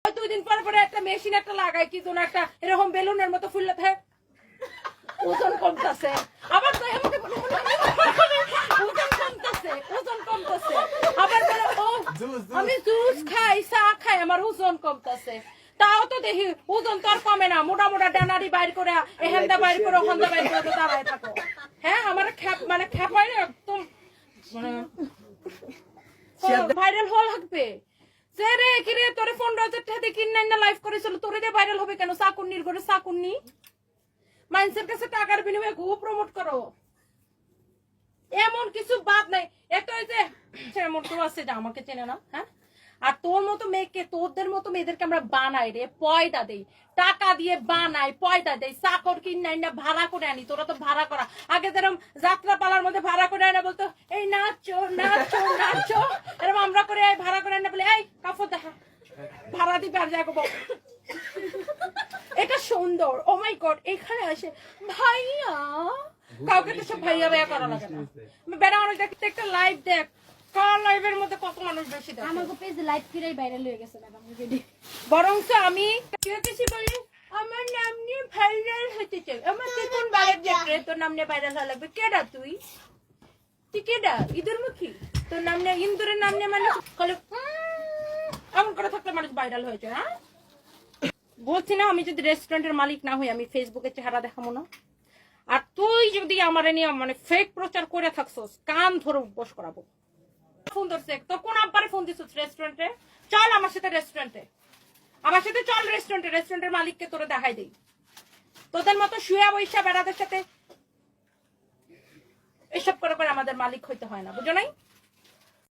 2 দিন পর পরে একটা মেশিন একটা লাগাই কি যেন একটা এরকম বেলুনের মতো ফুললে থাকে ওজন কমতেছে আবার তো আমাকে ওজন কমতেছে আবার বলে ও আমি জুস খাই চা খাই আমার ওজন কমতেছে তাও তো দেখি ওজন তো আর কমে না মোটা মোটা ডানারি বাইর করে এহেন্দা বাইর করে ওখানদা বাইর করে তো দাঁড়ায় থাকো হ্যাঁ আমার মানে খেপাই একদম মানে ভাইরাল হওয়া লাগবে যে রে কিরে তোরে 15,000 টাকা দিয়ে কিনে না লাইভ করেছিল তোরে দিয়ে ভাইরাল হবে কেন চাকুন্নির ঘরে চাকুন্নি মানুষের কাছে টাকার বিনিময়ে গো প্রমোট করো এমন কিছু বাদ নাই এত ওই যে এমন কেউ আছে যে আমাকে চেনে না হ্যাঁ আর তোর মতো মেয়েকে তোদের মতো মেয়েদেরকে আমরা বানাই রে পয়দা দেই টাকা দিয়ে বানাই পয়দা দেই চাকর কিনাই না ভাড়া করে আনি তোরা তো ভাড়া করা আগে যেরকম যাত্রা পালার মধ্যে ভাড়া করে আনা বলতো এই নাচো নাচো নাচো এরকম আমরা করে ভাড়া করে আনা বলে এই কাপড় দেখা ভাড়া দিবে আর যাবো এটা সুন্দর ও মাই গড এখানে আসে ভাইয়া কাউকে তো সব ভাইয়া ভাইয়া করা লাগে না বেড়া মানুষ দেখতে একটা লাইভ দেখ কার লাইভের মধ্যে কত মানুষ বেশি দেখে আমাকে পেজে লাইভ করেই ভাইরাল হয়ে গেছে ম্যাডাম বরং আমি কেছি বলি আমার নাম নিয়ে ভাইরাল হতে চাই আমার কোন বাইরে দেখে তোর নাম নিয়ে ভাইরাল হওয়া লাগবে কেডা তুই কেডা ইঁদুর মুখী তোর নাম নিয়ে ইন্দুরের নাম নিয়ে মানুষ এমন করে থাকলে মানুষ ভাইরাল হয়েছে হ্যাঁ বলছি না আমি যদি রেস্টুরেন্টের মালিক না হই আমি ফেসবুকে চেহারা দেখাবো না আর তুই যদি আমার নিয়ে মানে ফেক প্রচার করে থাকছস কান ধরে উপোস করাবো ফোন ধরছে তো কোন আব্বারে ফোন দিছিস রেস্টুরেন্টে চল আমার সাথে রেস্টুরেন্টে আমার সাথে চল রেস্টুরেন্টের মালিককে তোরে দেখাই দেই তোদের মতো শুয়া বৈশা বেড়াদের সাথে এসব করে করে আমাদের মালিক হইতে হয় না বুঝো নাই